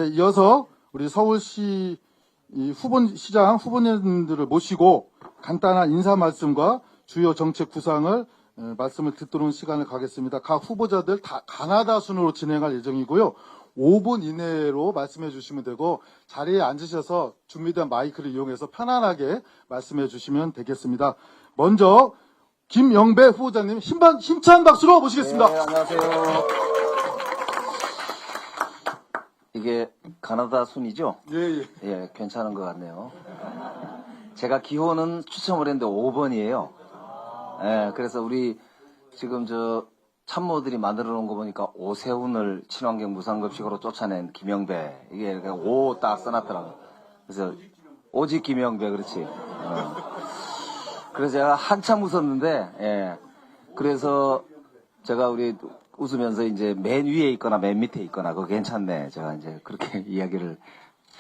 예, 이어서 우리 서울시 시장 후보님들을 모시고 간단한 인사 말씀과 주요 정책 구상을 말씀을 듣도록 시간을 가겠습니다. 각 후보자들 다 가나다 순으로 진행할 예정이고요. 5분 이내로 말씀해 주시면 되고 자리에 앉으셔서 준비된 마이크를 이용해서 편안하게 말씀해 주시면 되겠습니다. 먼저 김영배 후보자님 힘찬 박수로 모시겠습니다. 네, 안녕하세요. 이게 가나다 순이죠? 예. 예, 괜찮은 것 같네요. 제가 기호는 추첨을 했는데 5번이에요. 예, 그래서 우리 지금 참모들이 만들어 놓은 거 보니까 오세훈을 친환경 무상급식으로 쫓아낸 김영배. 이게 이렇게 5 딱 써놨더라고요. 그래서 오직 김영배, 그렇지. 그래서 제가 한참 웃었는데, 예. 그래서 제가 우리 웃으면서 이제 맨 위에 있거나 맨 밑에 있거나 그거 괜찮네. 제가 이제 그렇게 이야기를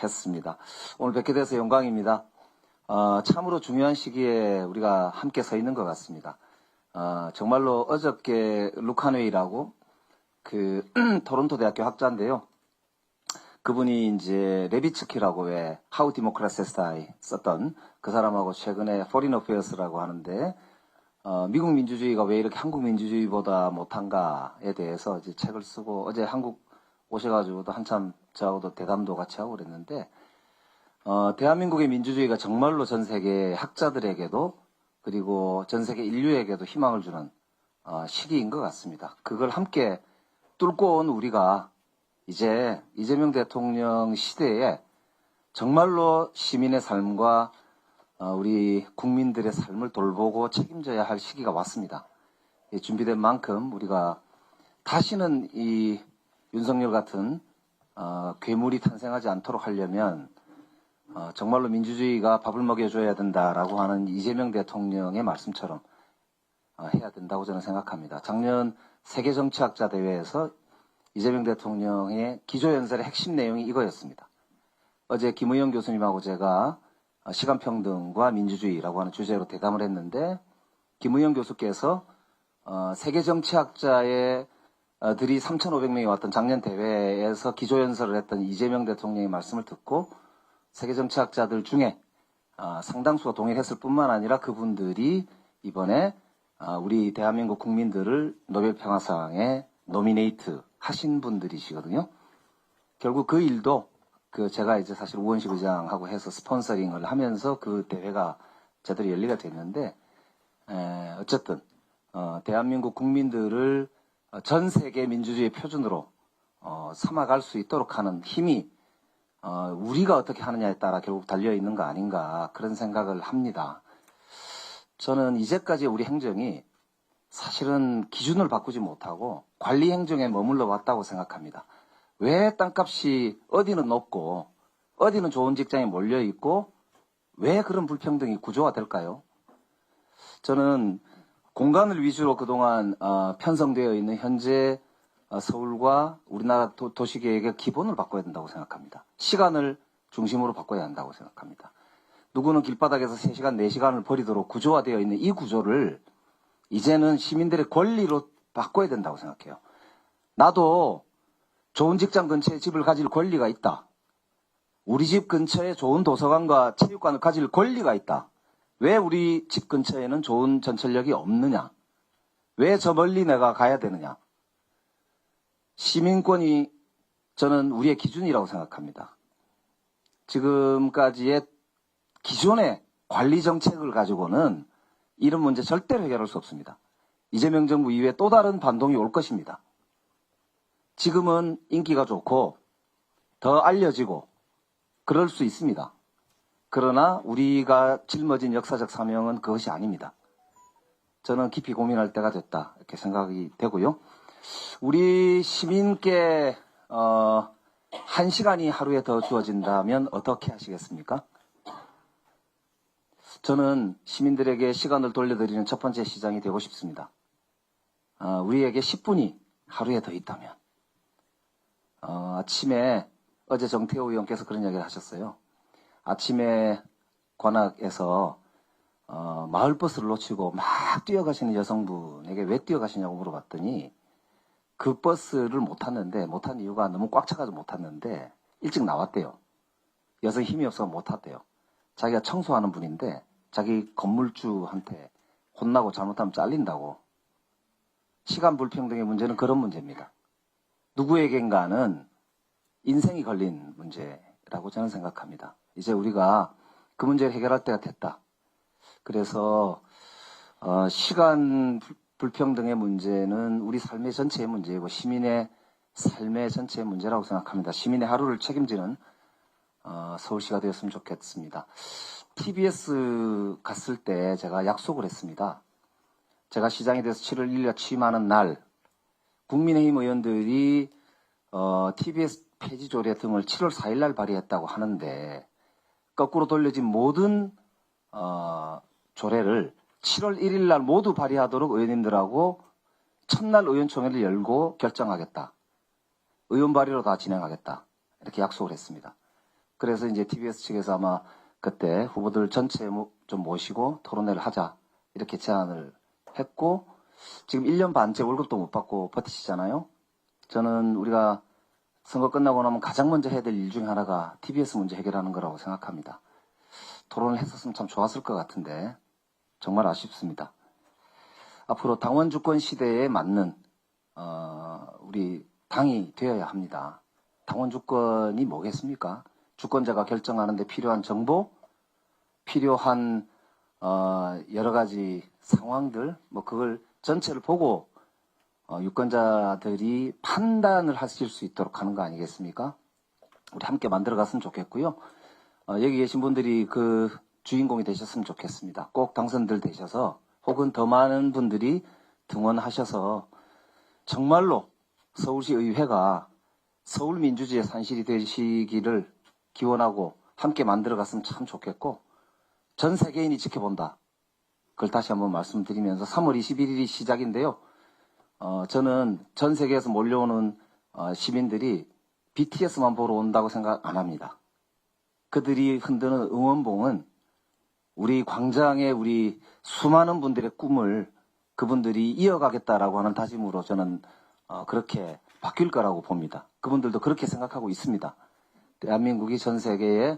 했습니다. 오늘 뵙게 돼서 영광입니다. 참으로 중요한 시기에 우리가 함께 서 있는 것 같습니다. 정말로 어저께 루카웨이라고 토론토 대학교 학자인데요. 그분이 이제 레비츠키라고 왜 How Democracy Dies 썼던 그 사람하고 최근에 Foreign Affairs라고 하는데 미국 민주주의가 왜 이렇게 한국 민주주의보다 못한가에 대해서 이제 책을 쓰고 어제 한국 오셔가지고도 한참 저하고도 대담도 같이 하고 그랬는데 대한민국의 민주주의가 정말로 전 세계 학자들에게도 그리고 전 세계 인류에게도 희망을 주는 시기인 것 같습니다. 그걸 함께 뚫고 온 우리가 이제 이재명 대통령 시대에 정말로 시민의 삶과 우리 국민들의 삶을 돌보고 책임져야 할 시기가 왔습니다. 준비된 만큼 우리가 다시는 이 윤석열 같은 괴물이 탄생하지 않도록 하려면 정말로 민주주의가 밥을 먹여줘야 된다라고 하는 이재명 대통령의 말씀처럼 해야 된다고 저는 생각합니다. 작년 세계정치학자 대회에서 이재명 대통령의 기조연설의 핵심 내용이 이거였습니다. 어제 김의영 교수님하고 제가 시간평등과 민주주의라고 하는 주제로 대담을 했는데 김의영 교수께서 세계정치학자의 들이 3,500명이 왔던 작년 대회에서 기조연설을 했던 이재명 대통령의 말씀을 듣고 세계정치학자들 중에 상당수가 동의했을 뿐만 아니라 그분들이 이번에 우리 대한민국 국민들을 노벨평화상에 노미네이트 하신 분들이시거든요. 결국 그 일도 제가 이제 사실 우원식 의장하고 해서 스폰서링을 하면서 그 대회가 제대로 열리게 됐는데, 어쨌든, 대한민국 국민들을 전 세계 민주주의 표준으로, 삼아갈 수 있도록 하는 힘이, 우리가 어떻게 하느냐에 따라 결국 달려있는 거 아닌가, 그런 생각을 합니다. 저는 이제까지 우리 행정이 사실은 기준을 바꾸지 못하고 관리 행정에 머물러 왔다고 생각합니다. 왜 땅값이 어디는 높고 어디는 좋은 직장에 몰려있고 왜 그런 불평등이 구조화될까요? 저는 공간을 위주로 그동안 편성되어 있는 현재 서울과 우리나라 도시계획의 기본을 바꿔야 된다고 생각합니다. 시간을 중심으로 바꿔야 한다고 생각합니다. 누구는 길바닥에서 3시간, 4시간을 버리도록 구조화되어 있는 이 구조를 이제는 시민들의 권리로 바꿔야 된다고 생각해요. 나도 좋은 직장 근처에 집을 가질 권리가 있다. 우리 집 근처에 좋은 도서관과 체육관을 가질 권리가 있다. 왜 우리 집 근처에는 좋은 전철역이 없느냐? 왜 저 멀리 내가 가야 되느냐? 시민권이 저는 우리의 기준이라고 생각합니다. 지금까지의 기존의 관리 정책을 가지고는 이런 문제 절대로 해결할 수 없습니다. 이재명 정부 이후에 또 다른 반동이 올 것입니다. 지금은 인기가 좋고 더 알려지고 그럴 수 있습니다. 그러나 우리가 짊어진 역사적 사명은 그것이 아닙니다. 저는 깊이 고민할 때가 됐다 이렇게 생각이 되고요. 우리 시민께 1시간이 하루에 더 주어진다면 어떻게 하시겠습니까? 저는 시민들에게 시간을 돌려드리는 첫 번째 시장이 되고 싶습니다. 우리에게 10분이 하루에 더 있다면 아침에 어제 정태호 의원께서 그런 이야기를 하셨어요. 아침에 관악에서 마을버스를 놓치고 막 뛰어가시는 여성분에게 왜 뛰어가시냐고 물어봤더니 그 버스를 못 탔는데 못한 이유가 너무 꽉 차가지고 못 탔는데 일찍 나왔대요. 여성이 힘이 없어서 못 하대요. 자기가 청소하는 분인데 자기 건물주한테 혼나고 잘못하면 잘린다고. 시간 불평등의 문제는 그런 문제입니다. 누구에겐가는 인생이 걸린 문제라고 저는 생각합니다. 이제 우리가 그 문제를 해결할 때가 됐다. 그래서 시간 불평등의 문제는 우리 삶의 전체의 문제이고 시민의 삶의 전체의 문제라고 생각합니다. 시민의 하루를 책임지는 서울시가 되었으면 좋겠습니다. TBS 갔을 때 제가 약속을 했습니다. 제가 시장이 돼서 7월 1일에 취임하는 날 국민의힘 의원들이 TBS 폐지 조례 등을 7월 4일 날 발의했다고 하는데 거꾸로 돌려진 모든 조례를 7월 1일 날 모두 발의하도록 의원님들하고 첫날 의원총회를 열고 결정하겠다. 의원 발의로 다 진행하겠다. 이렇게 약속을 했습니다. 그래서 이제 TBS 측에서 아마 그때 후보들 전체 좀 모시고 토론회를 하자. 이렇게 제안을 했고 지금 1년 반째 월급도 못 받고 버티시잖아요. 저는 우리가 선거 끝나고 나면 가장 먼저 해야 될 일 중에 하나가 TBS 문제 해결하는 거라고 생각합니다. 토론을 했었으면 참 좋았을 것 같은데 정말 아쉽습니다. 앞으로 당원 주권 시대에 맞는 우리 당이 되어야 합니다. 당원 주권이 뭐겠습니까? 주권자가 결정하는데 필요한 정보, 필요한 여러 가지 상황들, 뭐 그걸 전체를 보고 유권자들이 판단을 하실 수 있도록 하는 거 아니겠습니까? 우리 함께 만들어갔으면 좋겠고요. 여기 계신 분들이 그 주인공이 되셨으면 좋겠습니다. 꼭 당선들 되셔서 혹은 더 많은 분들이 등원하셔서 정말로 서울시 의회가 서울민주주의의 산실이 되시기를 기원하고 함께 만들어갔으면 참 좋겠고 전 세계인이 지켜본다. 그걸 다시 한번 말씀드리면서 3월 21일이 시작인데요. 저는 전 세계에서 몰려오는 시민들이 BTS만 보러 온다고 생각 안 합니다. 그들이 흔드는 응원봉은 우리 광장에 우리 수많은 분들의 꿈을 그분들이 이어가겠다라고 하는 다짐으로 저는 그렇게 바뀔 거라고 봅니다. 그분들도 그렇게 생각하고 있습니다. 대한민국이 전 세계의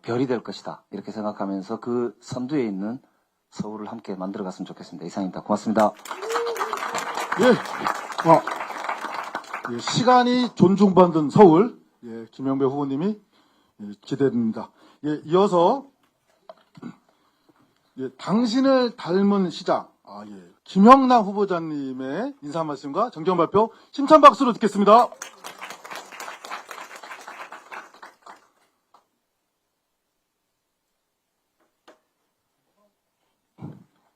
별이 될 것이다. 이렇게 생각하면서 그 선두에 있는 서울을 함께 만들어갔으면 좋겠습니다. 이상입니다. 고맙습니다. 예, 시간이 존중받는 서울, 김영배 후보님이 기대됩니다. 이어서 당신을 닮은 시장, 김영남 후보자님의 인사 말씀과 정정 발표 심찬 박수로 듣겠습니다.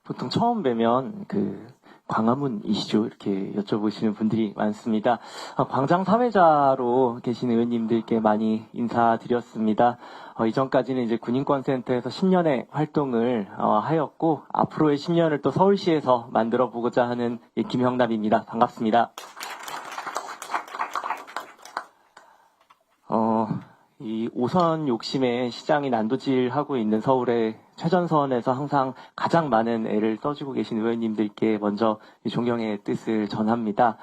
보통 처음 뵈면 광화문이시죠? 이렇게 여쭤보시는 분들이 많습니다. 광장 사회자로 계신 의원님들께 많이 인사드렸습니다. 이전까지는 이제 군인권센터에서 10년의 활동을 하였고 앞으로의 10년을 또 서울시에서 만들어 보고자 하는 김형남입니다. 반갑습니다. 이 5선 욕심에 시장이 난도질하고 있는 서울의 최전선에서 항상 가장 많은 애를 써주고 계신 의원님들께 먼저 존경의 뜻을 전합니다.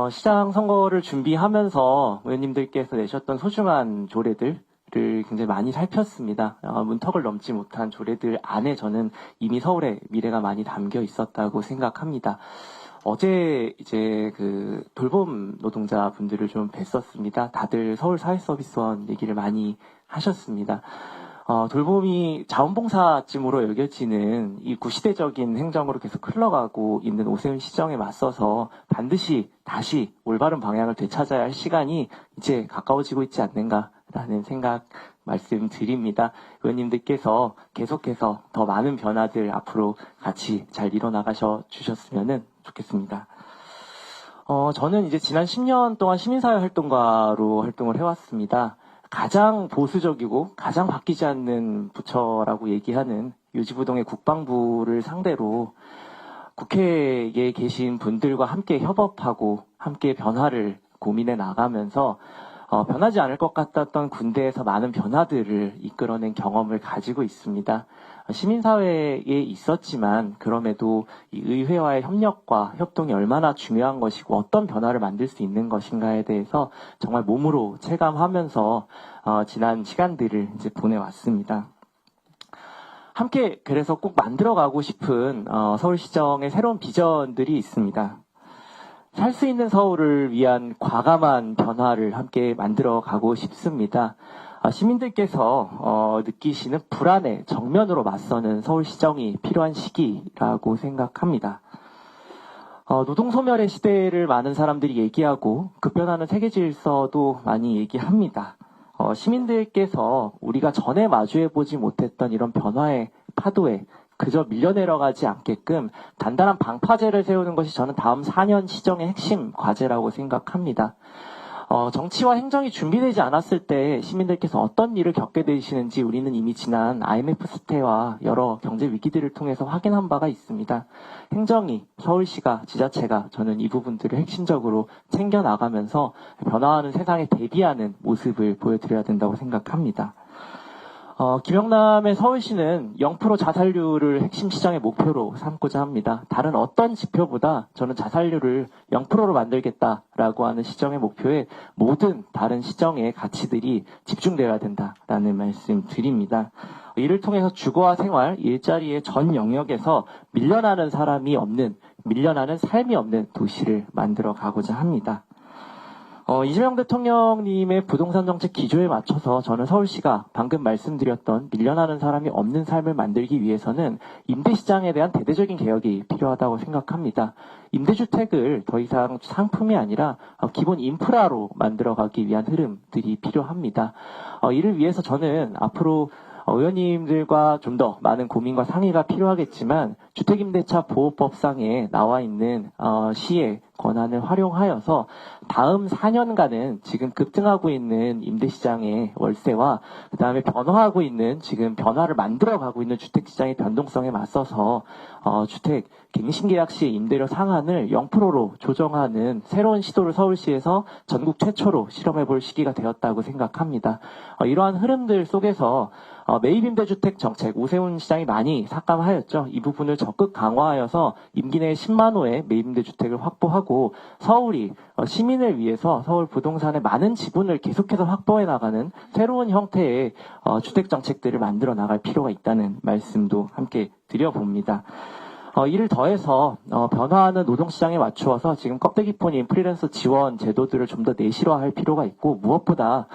시장 선거를 준비하면서 의원님들께서 내셨던 소중한 조례들을 굉장히 많이 살폈습니다. 문턱을 넘지 못한 조례들 안에 저는 이미 서울의 미래가 많이 담겨 있었다고 생각합니다. 어제 이제 돌봄 노동자 분들을 좀 뵀었습니다. 다들 서울 사회서비스원 얘기를 많이 하셨습니다. 돌봄이 자원봉사쯤으로 여겨지는 이 구시대적인 행정으로 계속 흘러가고 있는 오세훈 시정에 맞서서 반드시 다시 올바른 방향을 되찾아야 할 시간이 이제 가까워지고 있지 않는가라는 생각 말씀드립니다. 의원님들께서 계속해서 더 많은 변화들 앞으로 같이 잘 이뤄나가셔 주셨으면 좋겠습니다. 저는 이제 지난 10년 동안 시민사회 활동가로 활동을 해왔습니다. 가장 보수적이고 가장 바뀌지 않는 부처라고 얘기하는 요지부동의 국방부를 상대로 국회에 계신 분들과 함께 협업하고 함께 변화를 고민해 나가면서 변하지 않을 것 같았던 군대에서 많은 변화들을 이끌어낸 경험을 가지고 있습니다. 시민사회에 있었지만 그럼에도 이 의회와의 협력과 협동이 얼마나 중요한 것이고 어떤 변화를 만들 수 있는 것인가에 대해서 정말 몸으로 체감하면서 지난 시간들을 이제 보내왔습니다. 함께 그래서 꼭 만들어가고 싶은 서울시정의 새로운 비전들이 있습니다. 살 수 있는 서울을 위한 과감한 변화를 함께 만들어가고 싶습니다. 시민들께서 느끼시는 불안에 정면으로 맞서는 서울시정이 필요한 시기라고 생각합니다. 노동소멸의 시대를 많은 사람들이 얘기하고 급변하는 세계 질서도 많이 얘기합니다. 시민들께서 우리가 전에 마주해보지 못했던 이런 변화의 파도에 그저 밀려내려가지 않게끔 단단한 방파제를 세우는 것이 저는 다음 4년 시정의 핵심 과제라고 생각합니다. 정치와 행정이 준비되지 않았을 때 시민들께서 어떤 일을 겪게 되시는지 우리는 이미 지난 IMF 사태와 여러 경제 위기들을 통해서 확인한 바가 있습니다. 행정이, 서울시가, 지자체가 저는 이 부분들을 핵심적으로 챙겨나가면서 변화하는 세상에 대비하는 모습을 보여드려야 된다고 생각합니다. 김영남의 서울시는 0% 자살률을 핵심 시장의 목표로 삼고자 합니다. 다른 어떤 지표보다 저는 자살률을 0%로 만들겠다라고 하는 시정의 목표에 모든 다른 시정의 가치들이 집중되어야 된다라는 말씀 드립니다. 이를 통해서 주거와 생활, 일자리의 전 영역에서 밀려나는 사람이 없는, 밀려나는 삶이 없는 도시를 만들어 가고자 합니다. 이재명 대통령님의 부동산 정책 기조에 맞춰서 저는 서울시가 방금 말씀드렸던 밀려나는 사람이 없는 삶을 만들기 위해서는 임대시장에 대한 대대적인 개혁이 필요하다고 생각합니다. 임대주택을 더 이상 상품이 아니라 기본 인프라로 만들어가기 위한 흐름들이 필요합니다. 이를 위해서 저는 앞으로 의원님들과 좀 더 많은 고민과 상의가 필요하겠지만 주택임대차 보호법상에 나와 있는 시의 권한을 활용하여서 다음 4년간은 지금 급등하고 있는 임대시장의 월세와 그 다음에 변화하고 있는 지금 변화를 만들어가고 있는 주택시장의 변동성에 맞서서 주택 갱신계약 시 임대료 상한을 0%로 조정하는 새로운 시도를 서울시에서 전국 최초로 실험해볼 시기가 되었다고 생각합니다. 이러한 흐름들 속에서 매입임대주택 정책, 오세훈 시장이 많이 삭감하였죠. 이 부분을 적극 강화하여서 임기 내에 10만 호의 매입임대주택을 확보하고 서울이 시민을 위해서 서울 부동산의 많은 지분을 계속해서 확보해 나가는 새로운 형태의 주택 정책들을 만들어 나갈 필요가 있다는 말씀도 함께 드려봅니다. 이를 더해서 변화하는 노동시장에 맞추어서 지금 껍데기폰인 프리랜서 지원 제도들을 좀 더 내실화할 필요가 있고 무엇보다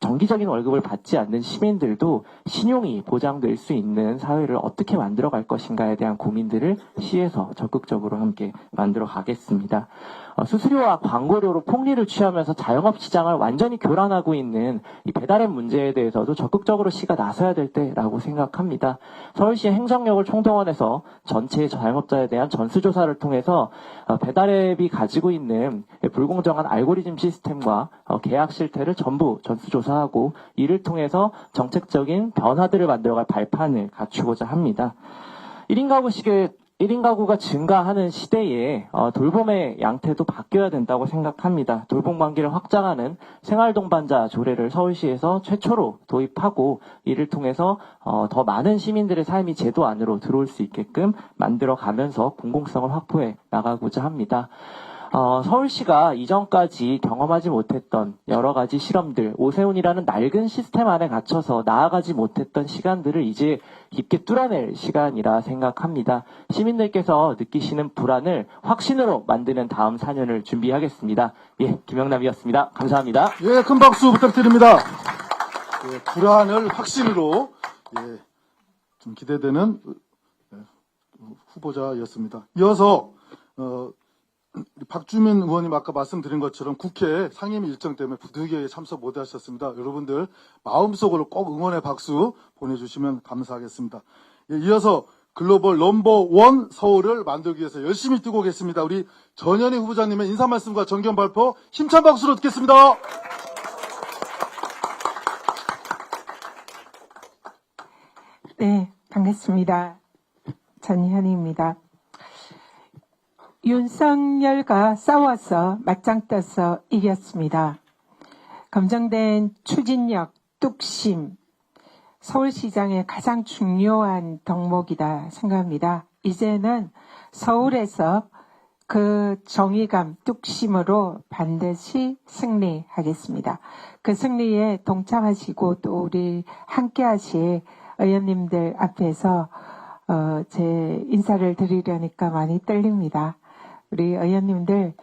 정기적인 월급을 받지 않는 시민들도 신용이 보장될 수 있는 사회를 어떻게 만들어갈 것인가에 대한 고민들을 시에서 적극적으로 함께 만들어 가겠습니다. 수수료와 광고료로 폭리를 취하면서 자영업 시장을 완전히 교란하고 있는 이 배달앱 문제에 대해서도 적극적으로 시가 나서야 될 때라고 생각합니다. 서울시의 행정력을 총동원해서 전체 자영업자에 대한 전수조사를 통해서 배달앱이 가지고 있는 불공정한 알고리즘 시스템과 계약 실태를 전부 전수조사하고 이를 통해서 정책적인 변화들을 만들어갈 발판을 갖추고자 합니다. 1인 가구가 증가하는 시대에 돌봄의 양태도 바뀌어야 된다고 생각합니다. 돌봄 관계를 확장하는 생활동반자 조례를 서울시에서 최초로 도입하고 이를 통해서 더 많은 시민들의 삶이 제도 안으로 들어올 수 있게끔 만들어가면서 공공성을 확보해 나가고자 합니다. 서울시가 이전까지 경험하지 못했던 여러 가지 실험들, 오세훈이라는 낡은 시스템 안에 갇혀서 나아가지 못했던 시간들을 이제 깊게 뚫어낼 시간이라 생각합니다. 시민들께서 느끼시는 불안을 확신으로 만드는 다음 4년을 준비하겠습니다. 예, 김영남이었습니다. 감사합니다. 예, 큰 박수 부탁드립니다. 예, 불안을 확신으로 좀 기대되는 후보자였습니다. 이어서 박주민 의원님 아까 말씀드린 것처럼 국회 상임 일정 때문에 부득이하게 참석 못하셨습니다. 여러분들 마음속으로 꼭 응원의 박수 보내주시면 감사하겠습니다. 예, 이어서 글로벌 넘버1 서울을 만들기 위해서 열심히 뛰고 계십니다. 우리 전현희 후보자님의 인사 말씀과 정견 발표 힘찬 박수로 듣겠습니다. 네, 반갑습니다. 전현희입니다. 윤석열과 싸워서 맞짱 떠서 이겼습니다. 검증된 추진력, 뚝심, 서울시장의 가장 중요한 덕목이다 생각합니다. 이제는 서울에서 그 정의감, 뚝심으로 반드시 승리하겠습니다. 그 승리에 동참하시고 또 우리 함께 하실 의원님들 앞에서 제 인사를 드리려니까 많이 떨립니다. 우리 의원님들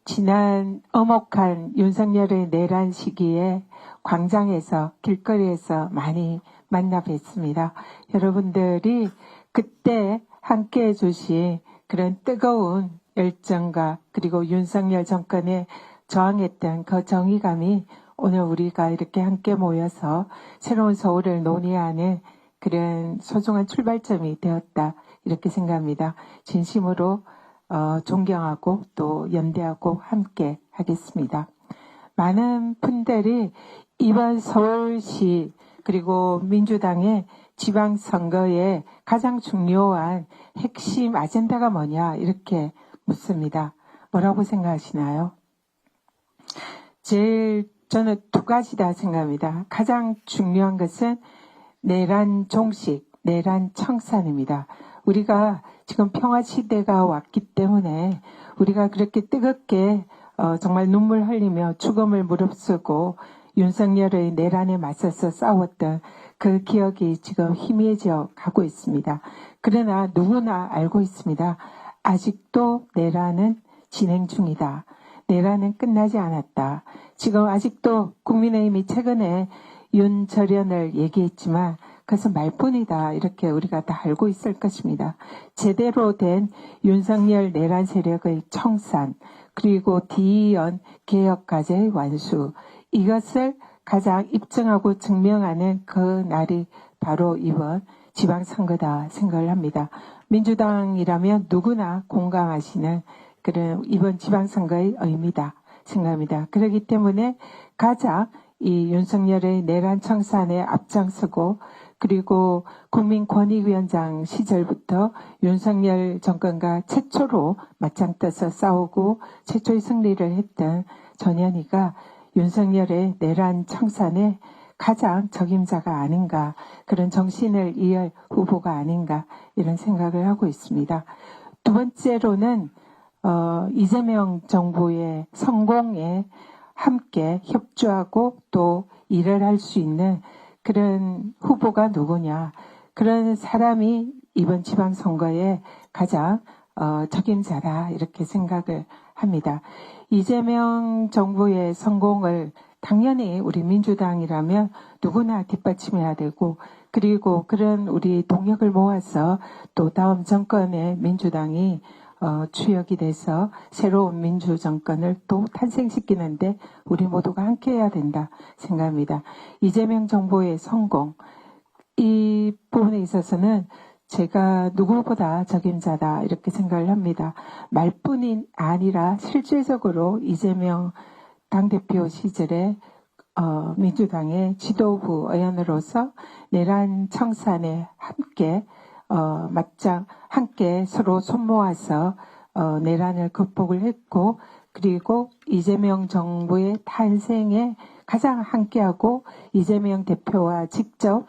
지난 엄혹한 윤석열의 내란 시기에 광장에서 길거리에서 많이 만나 뵀습니다. 여러분들이 그때 함께해 주신 그런 뜨거운 열정과 그리고 윤석열 정권에 저항했던 그 정의감이 오늘 우리가 이렇게 함께 모여서 새로운 서울을 논의하는 그런 소중한 출발점이 되었다 이렇게 생각합니다. 진심으로 존경하고 또 연대하고 함께 하겠습니다. 많은 분들이 이번 서울시 그리고 민주당의 지방선거의 가장 중요한 핵심 아젠다가 뭐냐 이렇게 묻습니다. 뭐라고 생각하시나요? 저는 두 가지다 생각합니다. 가장 중요한 것은 내란 종식, 내란 청산입니다. 우리가 지금 평화시대가 왔기 때문에 우리가 그렇게 뜨겁게 정말 눈물 흘리며 죽음을 무릅쓰고 윤석열의 내란에 맞서서 싸웠던 그 기억이 지금 희미해져 가고 있습니다. 그러나 누구나 알고 있습니다. 아직도 내란은 진행 중이다. 내란은 끝나지 않았다. 지금 아직도 국민의힘이 최근에 윤철현을 얘기했지만 그것은 말뿐이다. 이렇게 우리가 다 알고 있을 것입니다. 제대로 된 윤석열 내란 세력의 청산 그리고 디이연 개혁과제의 완수 이것을 가장 입증하고 증명하는 그 날이 바로 이번 지방선거다 생각을 합니다. 민주당이라면 누구나 공감하시는 그런 이번 지방선거의 의미다 생각합니다. 그렇기 때문에 가장 이 윤석열의 내란 청산에 앞장서고 그리고 국민권익위원장 시절부터 윤석열 정권과 최초로 맞짱 떠서 싸우고 최초의 승리를 했던 전현희가 윤석열의 내란 청산에 가장 적임자가 아닌가 그런 정신을 이을 후보가 아닌가 이런 생각을 하고 있습니다. 두 번째로는 이재명 정부의 성공에 함께 협조하고 또 일을 할 수 있는 그런 후보가 누구냐. 그런 사람이 이번 지방선거에 가장 적임자라 이렇게 생각을 합니다. 이재명 정부의 성공을 당연히 우리 민주당이라면 누구나 뒷받침해야 되고 그리고 그런 우리 동력을 모아서 또 다음 정권에 민주당이 추역이 돼서 새로운 민주정권을 또 탄생시키는데 우리 모두가 함께해야 된다 생각합니다. 이재명 정부의 성공 이 부분에 있어서는 제가 누구보다 적임자다 이렇게 생각을 합니다. 말뿐이 아니라 실질적으로 이재명 당대표 시절에 민주당의 지도부 의원으로서 내란 청산에 함께 맞짱 함께 서로 손모아서 내란을 극복을 했고 그리고 이재명 정부의 탄생에 가장 함께하고 이재명 대표와 직접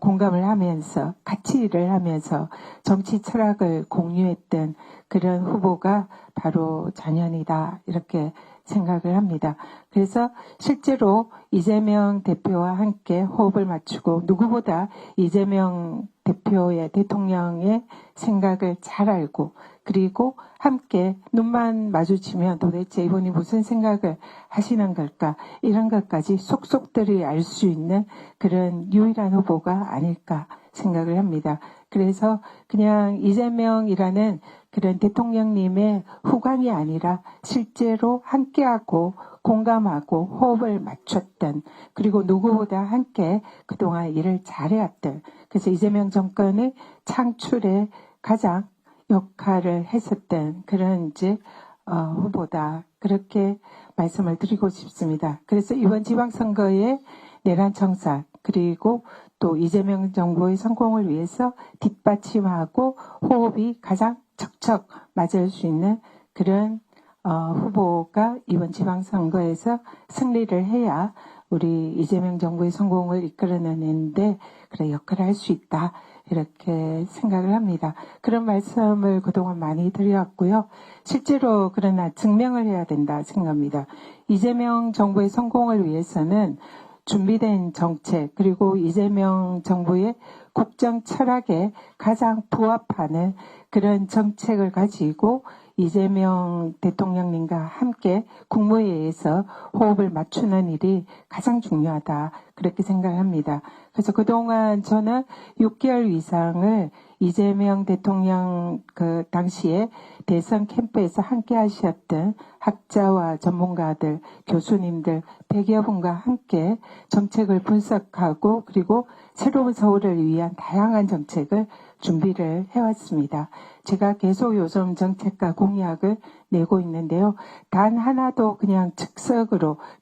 공감을 하면서 같이 일을 하면서 정치 철학을 공유했던 그런 후보가 바로 전현희다 이렇게 생각을 합니다. 그래서 실제로 이재명 대표와 함께 호흡을 맞추고 누구보다 이재명 대표의 대통령의 생각을 잘 알고 그리고 함께 눈만 마주치면 도대체 이분이 무슨 생각을 하시는 걸까 이런 것까지 속속들이 알 수 있는 그런 유일한 후보가 아닐까 생각을 합니다. 그래서 그냥 이재명이라는 그런 대통령님의 후광이 아니라 실제로 함께하고 공감하고 호흡을 맞췄던 그리고 누구보다 함께 그동안 일을 잘해왔던 그래서 이재명 정권의 창출에 가장 역할을 했었던 그런 이제 후보다 그렇게 말씀을 드리고 싶습니다. 그래서 이번 지방선거에 내란 청산 그리고 또 이재명 정부의 성공을 위해서 뒷받침하고 호흡이 가장 척척 맞을 수 있는 그런 후보가 이번 지방선거에서 승리를 해야 우리 이재명 정부의 성공을 이끌어내는데 그런 역할을 할 수 있다. 이렇게 생각을 합니다. 그런 말씀을 그동안 많이 드려왔고요. 실제로 그러나 증명을 해야 된다 생각합니다. 이재명 정부의 성공을 위해서는 준비된 정책 그리고 이재명 정부의 국정 철학에 가장 부합하는 그런 정책을 가지고 이재명 대통령님과 함께 국무회의에서 호흡을 맞추는 일이 가장 중요하다. 그렇게 생각합니다. 그래서 그동안 저는 6개월 이상을 이재명 대통령 그 당시에 대선 캠프에서 함께 하셨던 학자와 전문가들, 교수님들 100여 분과 함께 정책을 분석하고 그리고 새로운 서울을 위한 다양한 정책을 준비를 해왔습니다. 제가 계속 요즘 정책과 공약을 내고 있는데요. 단 하나도 그냥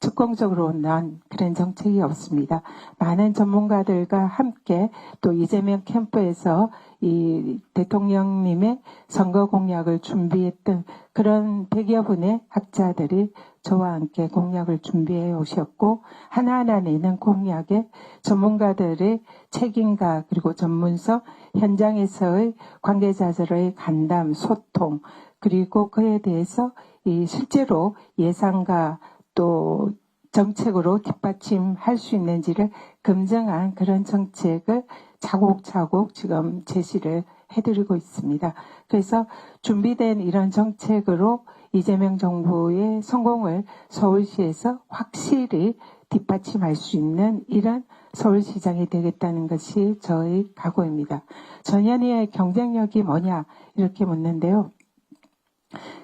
즉공적으로 난 그런 정책이 없습니다. 많은 전문가들과 함께 또 이재명 캠프에서 이 대통령님의 선거 공약을 준비했던 그런 100여 분의 학자들이 저와 함께 공약을 준비해 오셨고 하나하나 내는 공약에 전문가들의 책임과 그리고 전문성, 현장에서의 관계자들의 간담, 소통 그리고 그에 대해서 이 실제로 예상과 또 정책으로 뒷받침할 수 있는지를 검증한 그런 정책을 차곡차곡 지금 제시를 해드리고 있습니다. 그래서 준비된 이런 정책으로 이재명 정부의 성공을 서울시에서 확실히 뒷받침할 수 있는 이런 서울시장이 되겠다는 것이 저의 각오입니다. 전현희의 경쟁력이 뭐냐 이렇게 묻는데요.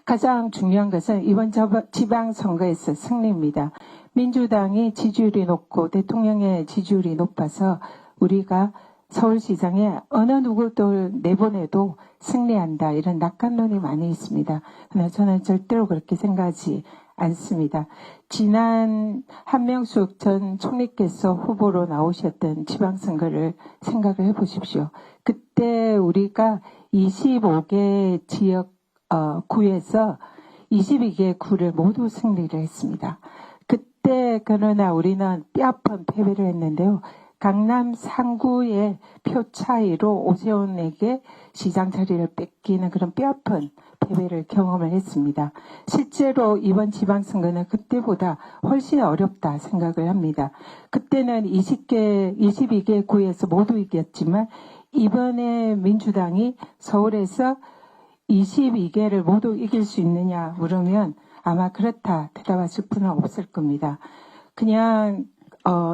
가장 중요한 것은 이번 지방선거에서 승리입니다. 민주당이 지지율이 높고 대통령의 지지율이 높아서 우리가 서울시장에 어느 누구도 내보내도 승리한다. 이런 낙관론이 많이 있습니다. 그러나 저는 절대로 그렇게 생각하지 않습니다. 지난 한명숙 전 총리께서 후보로 나오셨던 지방선거를 생각을 해보십시오. 그때 우리가 25개 지역 구에서 22개 구를 모두 승리를 했습니다. 그때 그러나 우리는 뼈아픈 패배를 했는데요. 강남 상구의 표 차이로 오세훈에게 시장 자리를 뺏기는 그런 뼈아픈 패배를 경험을 했습니다. 실제로 이번 지방선거는 그때보다 훨씬 어렵다 생각을 합니다. 그때는 22개 구에서 모두 이겼지만 이번에 민주당이 서울에서 22개를 모두 이길 수 있느냐 물으면 아마 그렇다 대답하실 분은 없을 겁니다. 그냥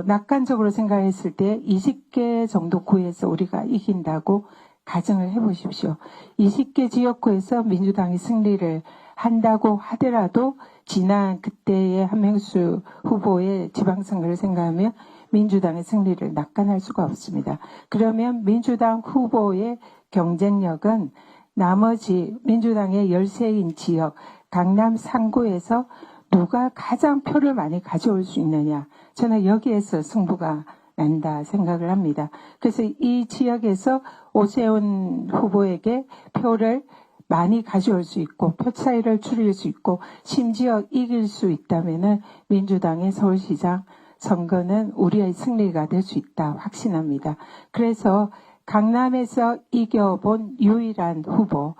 낙관적으로 생각했을 때 20개 정도 구에서 우리가 이긴다고 가정을 해보십시오. 20개 지역구에서 민주당이 승리를 한다고 하더라도 지난 그때의 한명수 후보의 지방선거를 생각하면 민주당의 승리를 낙관할 수가 없습니다. 그러면 민주당 후보의 경쟁력은 나머지 민주당의 13인 지역 강남 상구에서 누가 가장 표를 많이 가져올 수 있느냐. 저는 여기에서 승부가 난다 생각을 합니다. 그래서 이 지역에서 오세훈 후보에게 표를 많이 가져올 수 있고 표 차이를 줄일 수 있고 심지어 이길 수 있다면은 민주당의 서울시장 선거는 우리의 승리가 될 수 있다 확신합니다. 그래서 강남에서 이겨본 유일한 후보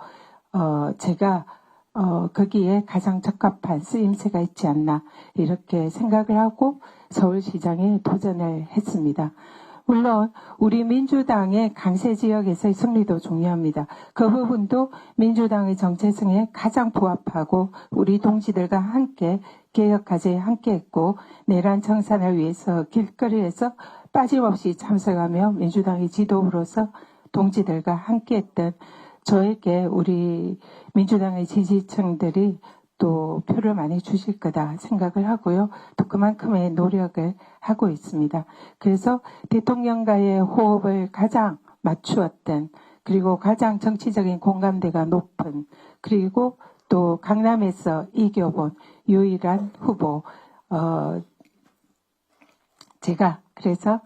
제가 거기에 가장 적합한 쓰임새가 있지 않나 이렇게 생각을 하고 서울시장에 도전을 했습니다. 물론 우리 민주당의 강세 지역에서의 승리도 중요합니다. 그 부분도 민주당의 정체성에 가장 부합하고 우리 동지들과 함께 개혁과제에 함께했고 내란 청산을 위해서 길거리에서 빠짐없이 참석하며 민주당의 지도부로서 동지들과 함께했던 저에게 우리 민주당의 지지층들이 또 표를 많이 주실 거다 생각을 하고요. 또 그만큼의 노력을 하고 있습니다. 그래서 대통령과의 호흡을 가장 맞추었던 그리고 가장 정치적인 공감대가 높은 그리고 또 강남에서 이겨본 유일한 후보 제가 그래서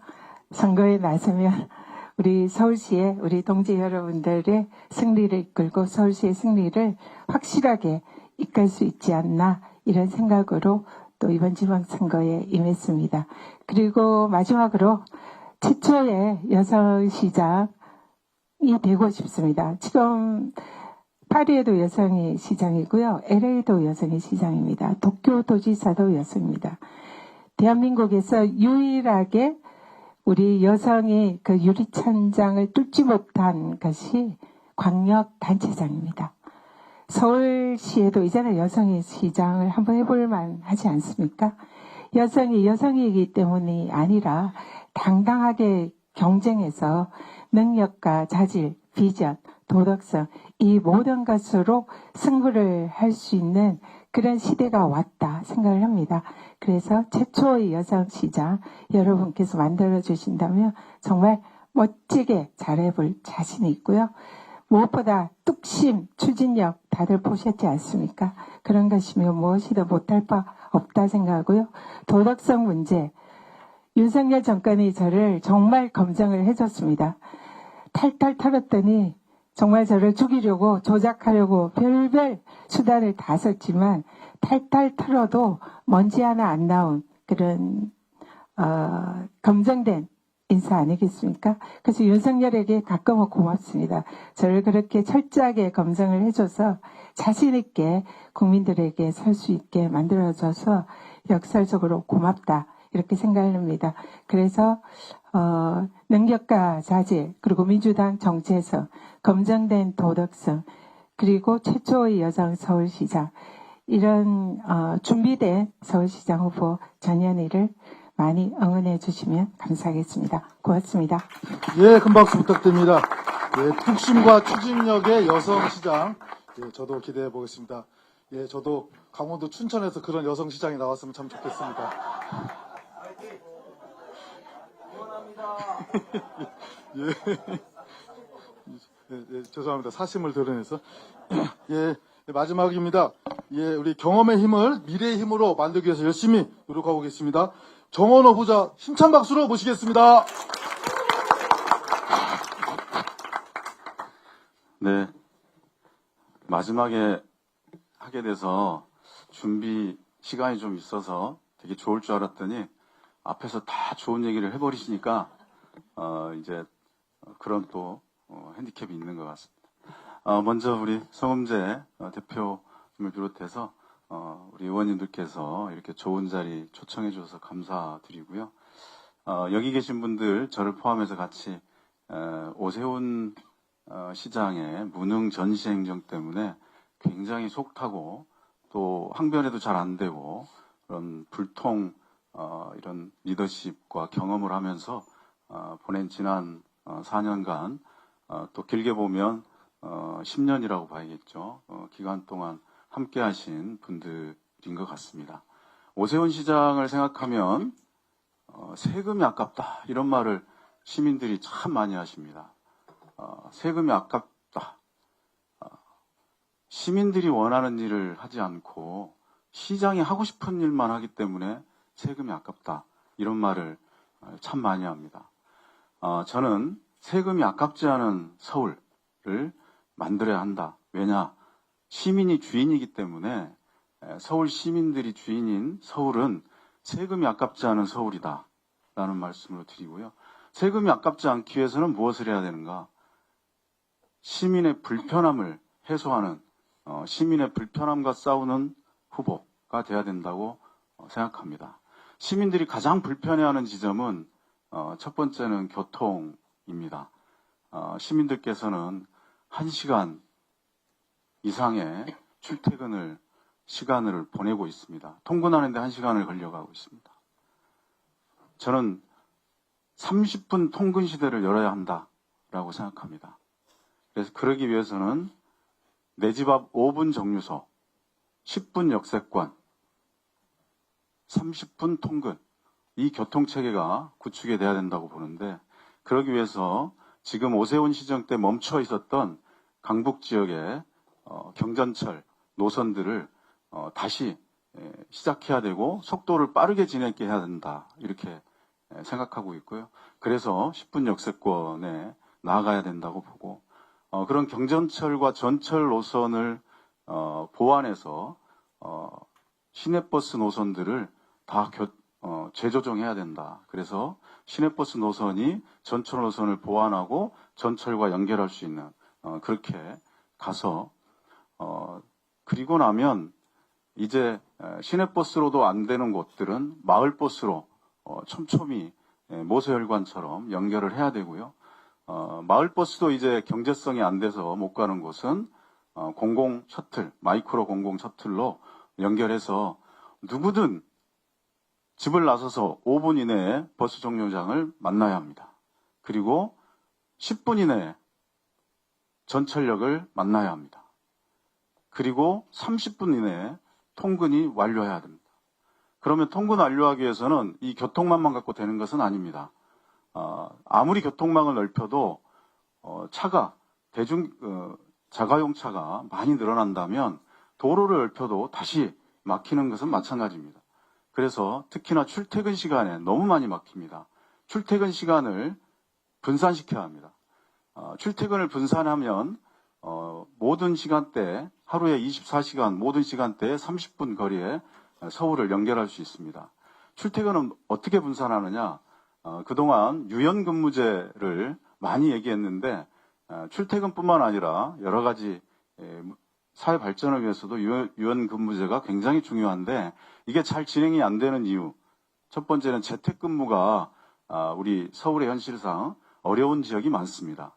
선거에 나서면 우리 서울시의 우리 동지 여러분들의 승리를 이끌고 서울시의 승리를 확실하게 이끌 수 있지 않나 이런 생각으로 또 이번 지방선거에 임했습니다. 그리고 마지막으로 최초의 여성시장이 되고 싶습니다. 지금 파리에도 여성이 시장이고요. LA도 여성의 시장입니다. 도쿄 도지사도 여성입니다. 대한민국에서 유일하게 우리 여성이 그 유리천장을 뚫지 못한 것이 광역단체장입니다. 서울시에도 이제는 여성의 시장을 한번 해볼 만하지 않습니까? 여성이 여성이기 때문이 아니라 당당하게 경쟁해서 능력과 자질, 비전, 도덕성 이 모든 것으로 승부를 할 수 있는 그런 시대가 왔다 생각을 합니다. 그래서 최초의 여성시장 여러분께서 만들어주신다면 정말 멋지게 잘해볼 자신이 있고요. 무엇보다 뚝심, 추진력 다들 보셨지 않습니까? 그런 것이면 무엇이든 못할 바 없다 생각하고요. 도덕성 문제, 윤석열 정권이 저를 정말 검증을 해줬습니다. 탈탈 털었더니 정말 저를 죽이려고 조작하려고 별별 수단을 다 썼지만 탈탈 털어도 먼지 하나 안 나온 그런 검증된 인사 아니겠습니까? 그래서 윤석열에게 가끔은 고맙습니다. 저를 그렇게 철저하게 검증을 해줘서 자신 있게 국민들에게 설 수 있게 만들어줘서 역설적으로 고맙다 이렇게 생각을 합니다. 그래서 능력과 자질 그리고 민주당 정체성, 검증된 도덕성 그리고 최초의 여성 서울시장 이런 준비된 서울시장 후보 전현희를 많이 응원해 주시면 감사하겠습니다. 고맙습니다. 예, 큰 박수 부탁드립니다. 예, 뚝심과 추진력의 여성시장, 예, 저도 기대해 보겠습니다. 예, 저도 강원도 춘천에서 그런 여성시장이 나왔으면 참 좋겠습니다. 예, 죄송합니다. 사심을 드러내서. 예, 마지막입니다. 예, 우리 경험의 힘을 미래의 힘으로 만들기 위해서 열심히 노력하고 계십니다. 정원호 후보자 힘찬 박수로 모시겠습니다. 네. 마지막에 하게 돼서 준비 시간이 좀 있어서 되게 좋을 줄 알았더니 앞에서 다 좋은 얘기를 해버리시니까 이제 그런 또 핸디캡이 있는 것 같습니다. 먼저 우리 성음재 대표님을 비롯해서 우리 의원님들께서 이렇게 좋은 자리 초청해 주셔서 감사드리고요. 여기 계신 분들 저를 포함해서 같이 오세훈 시장의 무능 전시 행정 때문에 굉장히 속타고 또 항변에도 잘 안 되고 그런 불통 이런 리더십과 경험을 하면서 보낸 지난 4년간 또 길게 보면 10년이라고 봐야겠죠. 기간 동안 함께 하신 분들인 것 같습니다. 오세훈 시장을 생각하면 세금이 아깝다 이런 말을 시민들이 참 많이 하십니다. 세금이 아깝다. 시민들이 원하는 일을 하지 않고 시장이 하고 싶은 일만 하기 때문에 세금이 아깝다 이런 말을 참 많이 합니다. 저는 세금이 아깝지 않은 서울을 만들어야 한다. 왜냐? 시민이 주인이기 때문에 서울 시민들이 주인인 서울은 세금이 아깝지 않은 서울이다 라는 말씀으로 드리고요. 세금이 아깝지 않기 위해서는 무엇을 해야 되는가? 시민의 불편함을 해소하는 시민의 불편함과 싸우는 후보가 돼야 된다고 생각합니다. 시민들이 가장 불편해하는 지점은 첫 번째는 교통입니다. 시민들께서는 1시간 이상의 출퇴근을 시간을 보내고 있습니다. 통근하는데 1시간을 걸려가고 있습니다. 저는 30분 통근 시대를 열어야 한다라고 생각합니다. 그래서 그러기 위해서는 내 집 앞 5분 정류소, 10분 역세권, 30분 통근 이 교통체계가 구축이 돼야 된다고 보는데 그러기 위해서 지금 오세훈 시정 때 멈춰 있었던 강북 지역의 경전철 노선들을 다시 시작해야 되고 속도를 빠르게 진행해 해야 된다 이렇게 생각하고 있고요. 그래서 10분 역세권에 나아가야 된다고 보고 그런 경전철과 전철 노선을 보완해서 시내버스 노선들을 다 재조정해야 된다. 그래서 시내버스 노선이 전철 노선을 보완하고 전철과 연결할 수 있는 그렇게 가서 그리고 나면 이제 시내버스로도 안 되는 곳들은 마을버스로 촘촘히 모세혈관처럼 연결을 해야 되고요. 마을버스도 이제 경제성이 안 돼서 못 가는 곳은 공공 셔틀, 마이크로 공공 셔틀로 연결해서 누구든 집을 나서서 5분 이내에 버스 정류장을 만나야 합니다. 그리고 10분 이내에 전철역을 만나야 합니다. 그리고 30분 이내에 통근이 완료해야 됩니다. 그러면 통근 완료하기 위해서는 이 교통망만 갖고 되는 것은 아닙니다. 아무리 교통망을 넓혀도 차가 자가용 차가 많이 늘어난다면 도로를 넓혀도 다시 막히는 것은 마찬가지입니다. 그래서 특히나 출퇴근 시간에 너무 많이 막힙니다. 출퇴근 시간을 분산시켜야 합니다. 출퇴근을 분산하면 모든 시간대, 하루에 24시간 모든 시간대에 30분 거리에 서울을 연결할 수 있습니다. 출퇴근은 어떻게 분산하느냐? 그동안 유연근무제를 많이 얘기했는데 출퇴근뿐만 아니라 여러 가지 사회 발전을 위해서도 유연근무제가 굉장히 중요한데 이게 잘 진행이 안 되는 이유. 첫 번째는 재택근무가 우리 서울의 현실상 어려운 지역이 많습니다.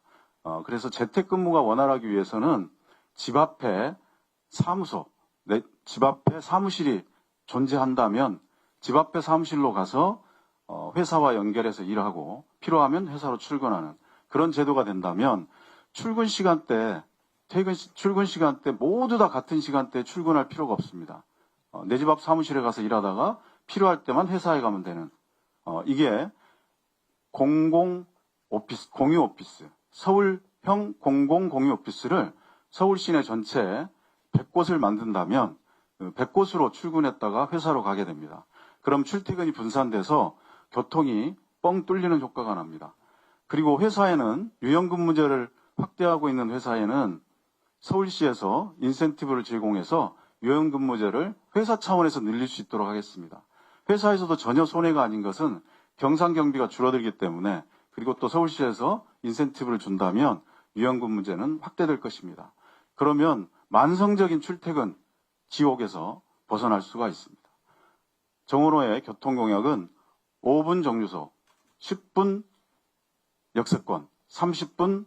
그래서 재택근무가 원활하기 위해서는 집 앞에 집 앞에 사무실이 존재한다면 집 앞에 사무실로 가서 회사와 연결해서 일하고 필요하면 회사로 출근하는 그런 제도가 된다면 출근 시간대, 출근 시간대 모두 다 같은 시간대에 출근할 필요가 없습니다. 내 집 앞 사무실에 가서 일하다가 필요할 때만 회사에 가면 되는 이게 공유 오피스, 서울형 공유 오피스를 서울 시내 전체에 100곳을 만든다면 100곳으로 출근했다가 회사로 가게 됩니다. 그럼 출퇴근이 분산돼서 교통이 뻥 뚫리는 효과가 납니다. 그리고 회사에는 유연근무제를 확대하고 있는 회사에는 서울시에서 인센티브를 제공해서 유연근무제를 회사 차원에서 늘릴 수 있도록 하겠습니다. 회사에서도 전혀 손해가 아닌 것은 경상 경비가 줄어들기 때문에 그리고 또 서울시에서 인센티브를 준다면 유연근무제는 확대될 것입니다. 그러면 만성적인 출퇴근 지옥에서 벗어날 수가 있습니다. 정원호의 교통공약은 5분 정류소, 10분 역세권, 30분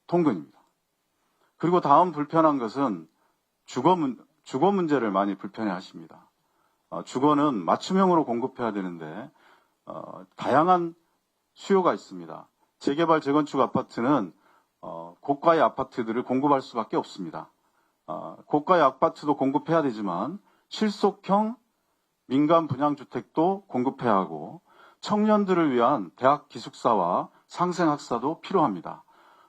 통근입니다. 그리고 다음 불편한 것은 주거 문제를 많이 불편해 하십니다. 주거는 맞춤형으로 공급해야 되는데 다양한 수요가 있습니다. 재개발, 재건축 아파트는 고가의 아파트들을 공급할 수밖에 없습니다. 고가의 아파트도 공급해야 되지만 실속형 민간 분양주택도 공급해야 하고 청년들을 위한 대학 기숙사와 상생학사도 필요합니다.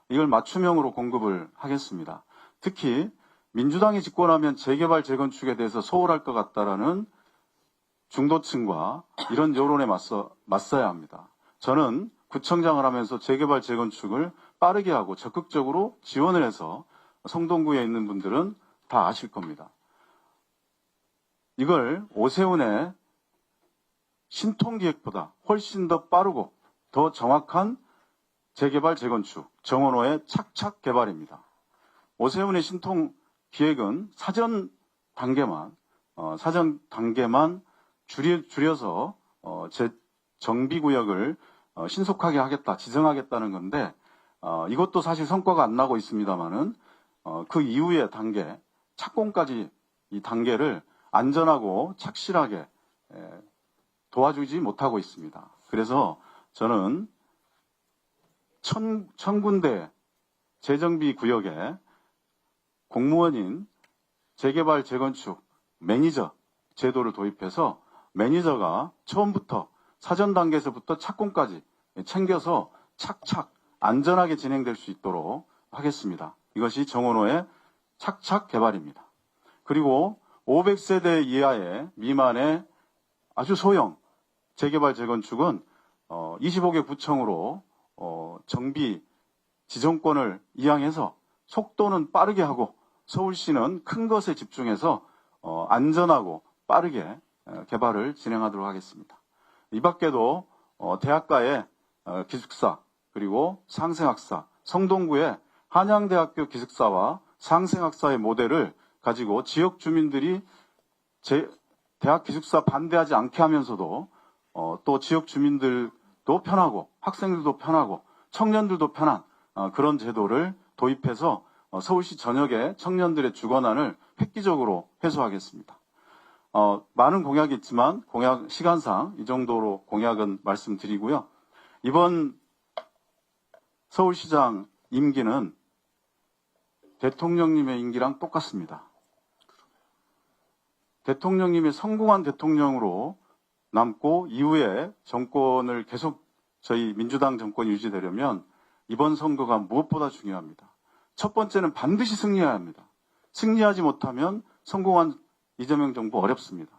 이걸 맞춤형으로 공급을 하겠습니다. 특히 민주당이 집권하면 재개발, 재건축에 대해서 소홀할 것 같다라는 중도층과 이런 여론에 맞서야 합니다. 저는 구청장을 하면서 재개발, 재건축을 빠르게 하고 적극적으로 지원을 해서 성동구에 있는 분들은 다 아실 겁니다. 이걸 오세훈의 신통기획보다 훨씬 더 빠르고 더 정확한 재개발, 재건축, 정원호의 착착 개발입니다. 오세훈의 신통기획은 사전 단계만 줄여서 정비구역을 신속하게 하겠다, 지정하겠다는 건데 이것도 사실 성과가 안 나고 있습니다만은 그 이후의 단계, 착공까지 이 단계를 안전하고 착실하게 도와주지 못하고 있습니다. 그래서 저는 1000군데 재정비 구역에 공무원인 재개발, 재건축 매니저 제도를 도입해서 매니저가 처음부터 사전 단계에서부터 착공까지 챙겨서 착착 안전하게 진행될 수 있도록 하겠습니다. 이것이 정원호의 착착 개발입니다. 그리고 500세대 이하의 미만의 아주 소형 재개발, 재건축은 25개 구청으로 정비 지정권을 이양해서 속도는 빠르게 하고 서울시는 큰 것에 집중해서 안전하고 빠르게 개발을 진행하도록 하겠습니다. 이 밖에도 대학가의 기숙사 그리고 상생학사, 성동구의 한양대학교 기숙사와 상생학사의 모델을 가지고 지역 주민들이 대학 기숙사 반대하지 않게 하면서도 또 지역 주민들도 편하고 학생들도 편하고 청년들도 편한 그런 제도를 도입해서 서울시 전역의 청년들의 주거난을 획기적으로 해소하겠습니다. 많은 공약이 있지만 공약 시간상 이 정도로 공약은 말씀드리고요. 이번 서울시장 임기는 대통령님의 임기랑 똑같습니다. 대통령님이 성공한 대통령으로 남고 이후에 정권을 계속 저희 민주당 정권이 유지되려면 이번 선거가 무엇보다 중요합니다. 첫 번째는 반드시 승리해야 합니다. 승리하지 못하면 성공한 이재명 정부 어렵습니다.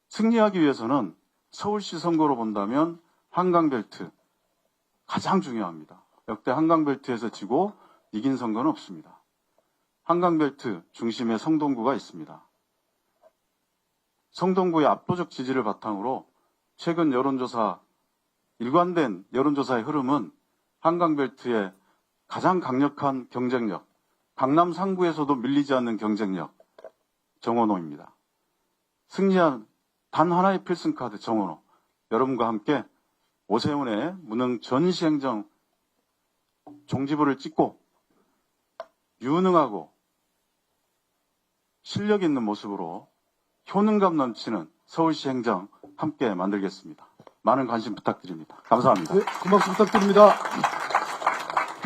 승리하기 위해서는 서울시 선거로 본다면 한강벨트 가장 중요합니다. 역대 한강벨트에서 지고 이긴 선거는 없습니다. 한강벨트 중심에 성동구가 있습니다. 성동구의 압도적 지지를 바탕으로 최근 여론조사, 일관된 여론조사의 흐름은 한강벨트의 가장 강력한 경쟁력, 강남 상구에서도 밀리지 않는 경쟁력, 정원호입니다. 승리한 단 하나의 필승카드 정원호. 여러분과 함께 오세훈의 무능 전시행정 종지부를 찍고 유능하고 실력 있는 모습으로 효능감 넘치는 서울시 행정 함께 만들겠습니다. 많은 관심 부탁드립니다. 감사합니다. 네, 큰 박수 부탁드립니다.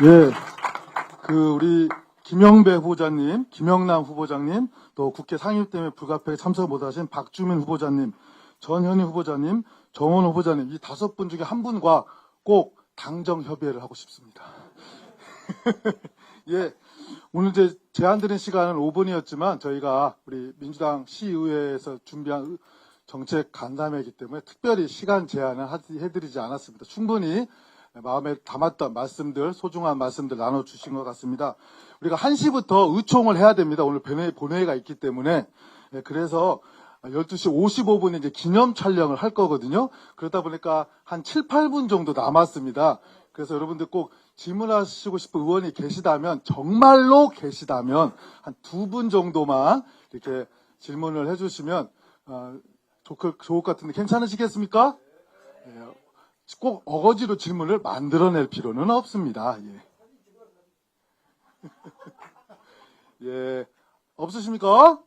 예, 우리 김영배 후보자님, 김영남 후보자님, 또 국회 상임 때문에 불가피하게 참석 못하신 박주민 후보자님, 전현희 후보자님, 정원 후보자님, 이 5분 중에 한 분과 꼭 당정 협의를 하고 싶습니다. 예, 오늘 이제 제한드린 시간은 5분이었지만 저희가 우리 민주당 시의회에서 준비한 정책 간담회이기 때문에 특별히 시간 제한을 해드리지 않았습니다. 충분히 마음에 담았던 말씀들, 소중한 말씀들 나눠주신 것 같습니다. 우리가 1시부터 의총을 해야 됩니다. 오늘 본회의가 있기 때문에. 그래서 12시 55분에 이제 기념 촬영을 할 거거든요. 그러다 보니까 한 7, 8분 정도 남았습니다. 그래서 여러분들 꼭 질문하시고 싶은 의원이 계시다면, 정말로 계시다면, 한 2분 정도만 이렇게 질문을 해주시면, 좋을 것 같은데 괜찮으시겠습니까? 꼭 어거지로 질문을 만들어낼 필요는 없습니다. 예. 예. 없으십니까?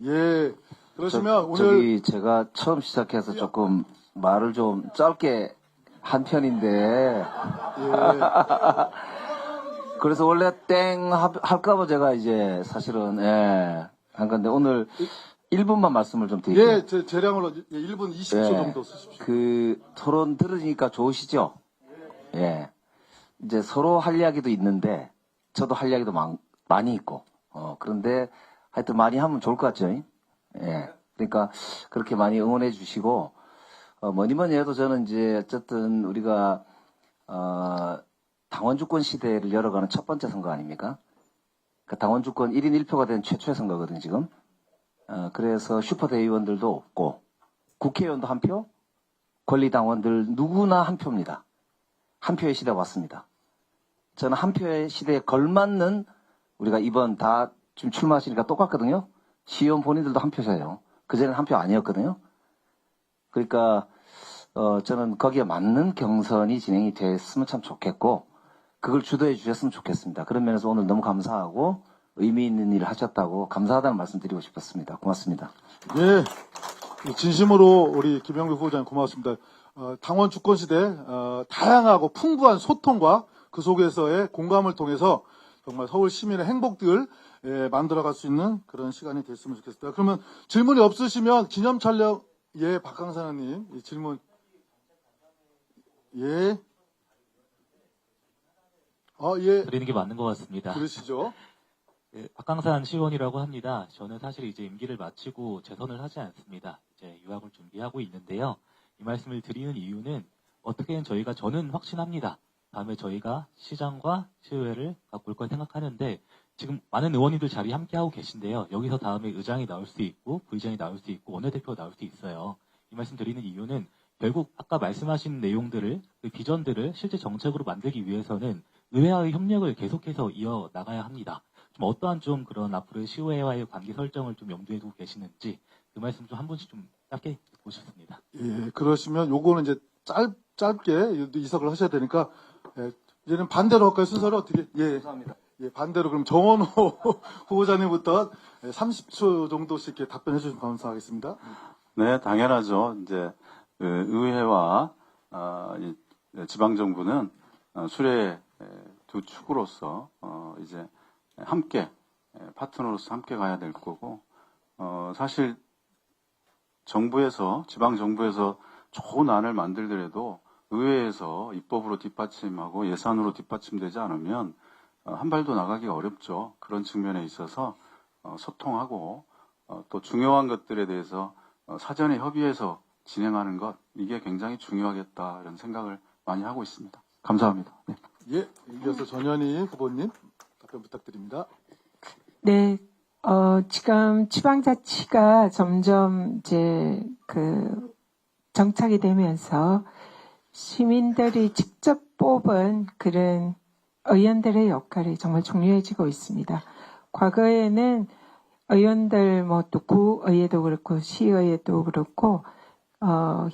예. 그러시면 오늘. 저기 제가 처음 시작해서 조금 말을 좀 짧게 한 편인데. 예. 그래서 원래 땡 할까봐 제가 이제 사실은, 한 건데 오늘 1분만 말씀을 좀 드릴게요. 예, 제 재량으로 1분 20초 정도 쓰십시오. 그 토론 들으니까 좋으시죠? 예. 이제 서로 할 이야기도 있는데 저도 할 이야기도 많이 있고 그런데 하여튼 많이 하면 좋을 것 같죠? 예. 그러니까 그렇게 많이 응원해 주시고 뭐니 해도 저는 이제 어쨌든 우리가 당원 주권 시대를 열어가는 첫 번째 선거 아닙니까? 그 당원 주권 1인 1표가 된 최초의 선거거든요, 지금. 그래서 슈퍼대의원들도 없고 국회의원도 한 표, 권리당원들 누구나 한 표입니다. 한 표의 시대가 왔습니다. 저는 한 표의 시대에 걸맞는 우리가 이번 다 지금 출마하시니까 똑같거든요. 시의원 본인들도 한 표세요. 그전에는 한 표 아니었거든요. 그러니까 저는 거기에 맞는 경선이 진행이 됐으면 참 좋겠고 그걸 주도해 주셨으면 좋겠습니다. 그런 면에서 오늘 너무 감사하고 의미 있는 일을 하셨다고 감사하다는 말씀 드리고 싶었습니다. 고맙습니다. 예. 진심으로 우리 김영배 후보자님 고맙습니다. 당원 주권 시대 다양하고 풍부한 소통과 그 속에서의 공감을 통해서 정말 서울 시민의 행복들 만들어갈 수 있는 그런 시간이 됐으면 좋겠습니다. 그러면 질문이 없으시면 기념 촬영 박강산 의원님 이 질문 예. 예. 드리는 게 맞는 것 같습니다. 그러시죠. 네, 박강산 시의원이라고 합니다. 저는 사실 이제 임기를 마치고 재선을 하지 않습니다. 이제 유학을 준비하고 있는데요. 이 말씀을 드리는 이유는 어떻게든 저는 확신합니다. 다음에 저희가 시장과 시의회를 바꿀 걸 생각하는데 지금 많은 의원님들 자리 함께하고 계신데요. 여기서 다음에 의장이 나올 수 있고 부의장이 나올 수 있고 원내대표가 나올 수 있어요. 이 말씀 드리는 이유는 결국 아까 말씀하신 내용들을 그 비전들을 실제 정책으로 만들기 위해서는 의회와의 협력을 계속해서 이어나가야 합니다. 좀 어떠한 좀 그런 앞으로의 시의회와의 관계 설정을 좀 염두에 두고 계시는지 그 말씀 좀 한 분씩 좀 짧게 듣고 싶습니다. 예, 그러시면 요거는 이제 짧게 이석을 하셔야 되니까, 예, 이제는 반대로 할까요? 순서를 어떻게? 예. 감사합니다. 예, 반대로 그럼 정원호 후보자님부터 30초 정도씩 이렇게 답변해 주시면 감사하겠습니다. 네, 당연하죠. 이제 그 의회와 이 지방정부는 수레 두 축으로서 이제 함께 파트너로서 함께 가야 될 거고, 사실 정부에서 지방정부에서 좋은 안을 만들더라도 의회에서 입법으로 뒷받침하고 예산으로 뒷받침되지 않으면 한 발도 나가기가 어렵죠. 그런 측면에 있어서 소통하고 또 중요한 것들에 대해서 사전에 협의해서 진행하는 것, 이게 굉장히 중요하겠다 이런 생각을 많이 하고 있습니다. 감사합니다. 네. 예, 이어서 전현희 후보님 답변 부탁드립니다. 네, 지금 지방자치가 점점 이제 정착이 되면서 시민들이 직접 뽑은 그런 의원들의 역할이 정말 중요해지고 있습니다. 과거에는 의원들 또 구의회도 그렇고 시의회도 그렇고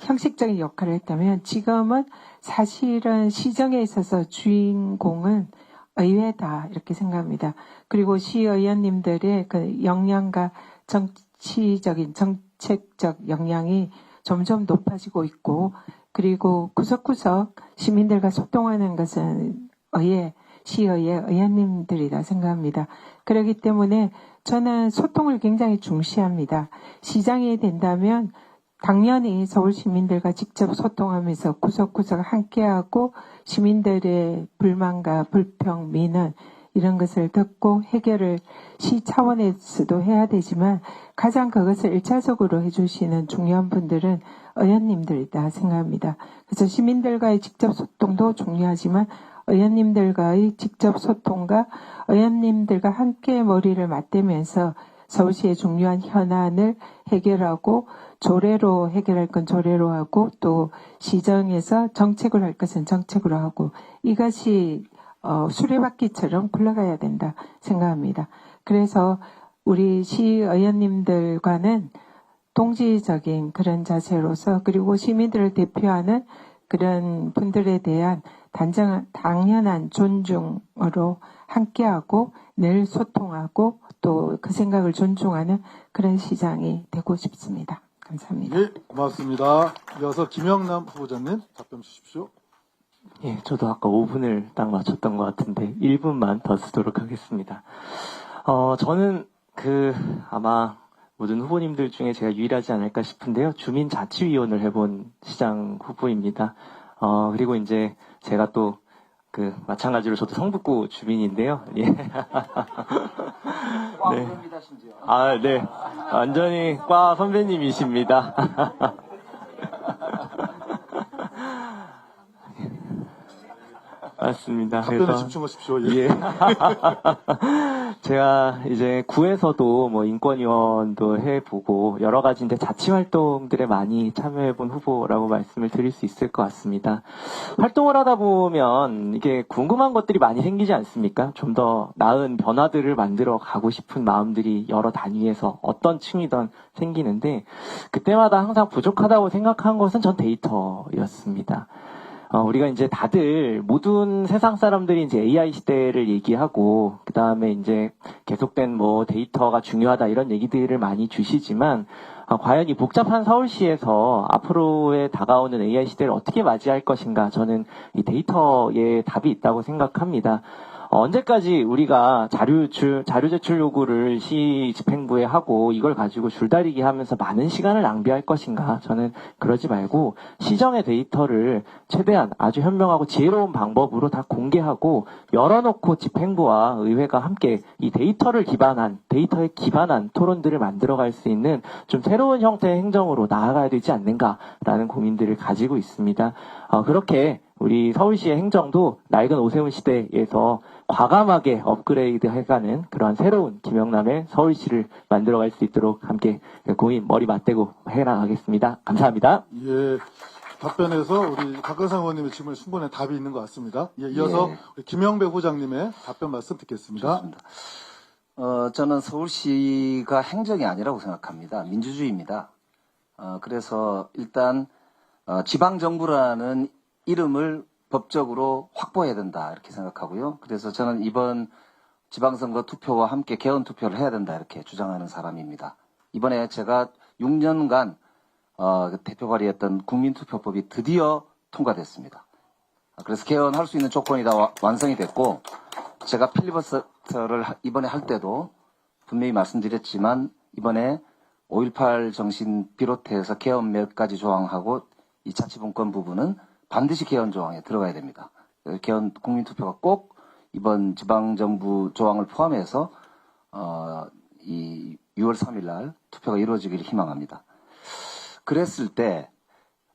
형식적인 역할을 했다면 지금은 사실은 시정에 있어서 주인공은 의회다 이렇게 생각합니다. 그리고 시의원님들의 그 역량과 정치적인 정책적 역량이 점점 높아지고 있고, 그리고 구석구석 시민들과 소통하는 것은 시의회 의원님들이라 생각합니다. 그렇기 때문에 저는 소통을 굉장히 중시합니다. 시장이 된다면 당연히 서울 시민들과 직접 소통하면서 구석구석 함께하고 시민들의 불만과 불평, 민원 이런 것을 듣고 해결을 시 차원에서도 해야 되지만 가장 그것을 1차적으로 해주시는 중요한 분들은 의원님들이다 생각합니다. 그래서 시민들과의 직접 소통도 중요하지만 의원님들과의 직접 소통과 의원님들과 함께 머리를 맞대면서 서울시의 중요한 현안을 해결하고 조례로 해결할 건 조례로 하고 또 시정에서 정책을 할 것은 정책으로 하고 이것이 수레바퀴처럼 굴러가야 된다 생각합니다. 그래서 우리 시의원님들과는 동지적인 그런 자세로서 그리고 시민들을 대표하는 그런 분들에 대한 당연한 존중으로 함께하고 늘 소통하고 또 그 생각을 존중하는 그런 시장이 되고 싶습니다. 감사합니다. 예, 고맙습니다. 이어서 김영남 후보자님 답변 주십시오. 예, 저도 아까 5분을 딱 맞췄던 것 같은데 1분만 더 쓰도록 하겠습니다. 저는 아마 모든 후보님들 중에 제가 유일하지 않을까 싶은데요. 주민자치위원을 해본 시장 후보입니다. 그리고 이제 제가 또 마찬가지로 저도 성북구 주민인데요. 예. 네. 네. 완전히 과 선배님이십니다. 맞습니다. 답변에 집중하십시오. 예. 예. 제가 이제 구에서도 인권위원도 해보고 여러 가지 이제 자치 활동들에 많이 참여해본 후보라고 말씀을 드릴 수 있을 것 같습니다. 활동을 하다 보면 이게 궁금한 것들이 많이 생기지 않습니까? 좀 더 나은 변화들을 만들어 가고 싶은 마음들이 여러 단위에서 어떤 층이든 생기는데 그때마다 항상 부족하다고 생각한 것은 전 데이터였습니다. 우리가 이제 다들 모든 세상 사람들이 이제 AI 시대를 얘기하고 그 다음에 이제 계속된 데이터가 중요하다 이런 얘기들을 많이 주시지만 과연 이 복잡한 서울시에서 앞으로의 다가오는 AI 시대를 어떻게 맞이할 것인가 저는 이 데이터에 답이 있다고 생각합니다. 언제까지 우리가 자료 제출 요구를 시 집행부에 하고 이걸 가지고 줄다리기 하면서 많은 시간을 낭비할 것인가? 저는 그러지 말고 시정의 데이터를 최대한 아주 현명하고 지혜로운 방법으로 다 공개하고 열어놓고 집행부와 의회가 함께 이 데이터에 기반한 토론들을 만들어갈 수 있는 좀 새로운 형태의 행정으로 나아가야 되지 않는가라는 고민들을 가지고 있습니다. 그렇게 우리 서울시의 행정도 낡은 오세훈 시대에서 과감하게 업그레이드 해가는 그러한 새로운 김영남의 서울시를 만들어갈 수 있도록 함께 고민 머리 맞대고 해나가겠습니다. 감사합니다. 예, 답변에서 우리 박근상 의원님의 질문에 충분히 답이 있는 것 같습니다. 예, 이어서 예. 우리 김영배 후보장님의 답변 말씀 듣겠습니다. 좋습니다. 저는 서울시가 행정이 아니라고 생각합니다. 민주주의입니다. 그래서 일단 지방정부라는 이름을 법적으로 확보해야 된다 이렇게 생각하고요. 그래서 저는 이번 지방선거 투표와 함께 개헌 투표를 해야 된다 이렇게 주장하는 사람입니다. 이번에 제가 6년간 대표 발의했던 국민투표법이 드디어 통과됐습니다. 그래서 개헌할 수 있는 조건이 다 완성이 됐고 제가 필리버스터를 이번에 할 때도 분명히 말씀드렸지만 이번에 5.18 정신 비롯해서 개헌 몇 가지 조항하고 이 자치분권 부분은 반드시 개헌 조항에 들어가야 됩니다. 개헌 국민투표가 꼭 이번 지방정부 조항을 포함해서 이 6월 3일 날 투표가 이루어지기를 희망합니다. 그랬을 때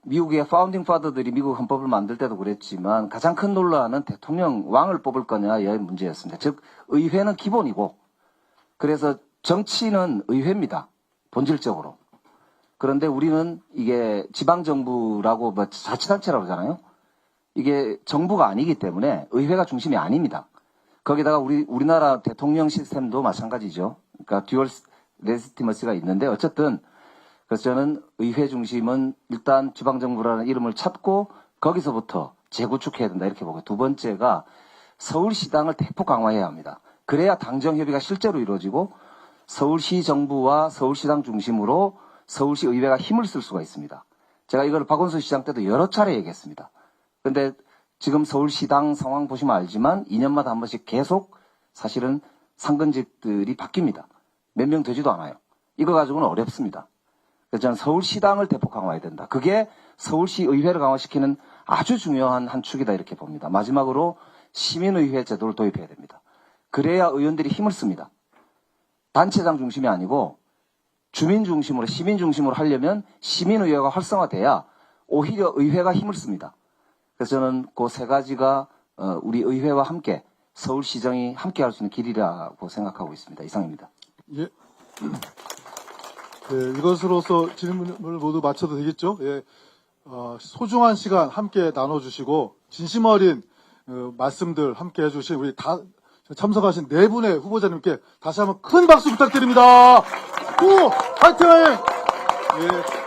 미국의 파운딩 파더들이 미국 헌법을 만들 때도 그랬지만 가장 큰 논란은 대통령 왕을 뽑을 거냐의 문제였습니다. 즉 의회는 기본이고 그래서 정치는 의회입니다. 본질적으로. 그런데 우리는 이게 지방정부라고 자치단체라고 하잖아요. 이게 정부가 아니기 때문에 의회가 중심이 아닙니다. 거기다가 우리나라 대통령 시스템도 마찬가지죠. 그러니까 듀얼 레지티머시가 있는데 어쨌든 그래서 저는 의회 중심은 일단 지방정부라는 이름을 찾고 거기서부터 재구축해야 된다 이렇게 보고 두 번째가 서울시당을 대폭 강화해야 합니다. 그래야 당정협의가 실제로 이루어지고 서울시 정부와 서울시당 중심으로 서울시 의회가 힘을 쓸 수가 있습니다. 제가 이걸 박원순 시장 때도 여러 차례 얘기했습니다. 그런데 지금 서울시당 상황 보시면 알지만 2년마다 한 번씩 계속 사실은 상근직들이 바뀝니다. 몇 명 되지도 않아요. 이거 가지고는 어렵습니다. 그래서 저는 서울시당을 대폭 강화해야 된다. 그게 서울시 의회를 강화시키는 아주 중요한 한 축이다 이렇게 봅니다. 마지막으로 시민의회 제도를 도입해야 됩니다. 그래야 의원들이 힘을 씁니다. 단체장 중심이 아니고 주민 중심으로 시민 중심으로 하려면 시민의회가 활성화돼야 오히려 의회가 힘을 씁니다. 그래서 저는 그 세 가지가 우리 의회와 함께 서울시정이 함께 할 수 있는 길이라고 생각하고 있습니다. 이상입니다. 예. 네, 이것으로서 질문을 모두 마쳐도 되겠죠? 예. 소중한 시간 함께 나눠주시고 진심 어린 말씀들 함께 해주신 우리 참석하신 네 분의 후보자님께 다시 한번 큰 박수 부탁드립니다. 오, 화이팅! 예.